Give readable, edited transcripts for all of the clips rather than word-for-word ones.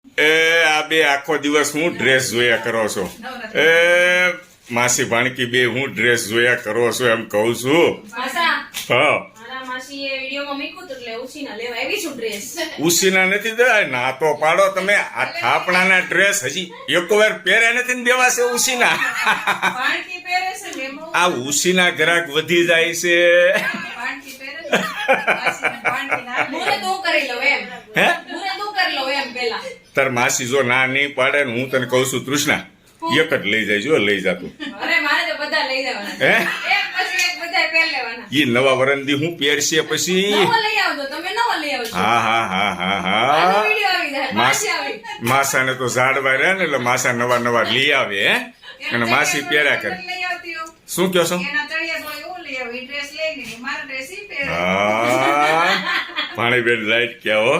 આ બે આખો દિવસ હું ડ્રેસ જોયા કરો છો? માસી ભાણકી બે હું ડ્રેસ જોયા કરો છો એમ કહું છું. હા, ઉસીના નથી દેવાય ના તો પાડો તમે. આ થાપણાના ડ્રેસ હજી એક વાર પહેર્યા નથી ને દેવાશે ઉસીના. આ ઉસીના ગ્રાહક વધી જાય છે. તાર માસી જો ના નહીં પાડે ને હું તને કઉ છું તૃષ્ણા એક જ લઈ જાય જો લઈ જાતું. ઈ નવા વરંદી હું પહેરશે પછી. હા હા હા હા હા માસાને તો ઝાડવા રહ્યા ને એટલે માસા નવા નવા લઈ આવે હે અને માસી પહેર્યા કરે. શું કહો છો? હા ભાણીબેન રાઈટ ક્યાં હો.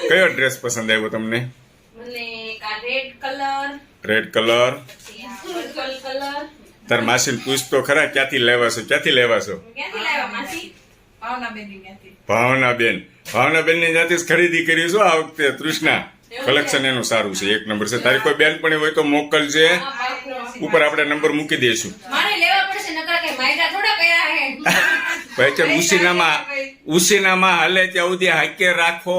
કયો ડ્રેસ પસંદ આવ્યો તમને? Red colour. તાર માસી ને પૂછ તો ખરા ક્યાંથી લેવા છો? ક્યાંથી લેવા છો? ભાવનાબેન ની ત્યાંથી જ ખરીદી કરી છો આ વખતે તૃષ્ણા. કલેક્શન એનું સારું છે, એક નંબર છે. તારી કોઈ બેન પણ હોય તો મોકલજે, ઉપર આપણે નંબર મૂકી દઈશું. ઉસીનામાં હાલે ત્યાં સુધી હાકે રાખો.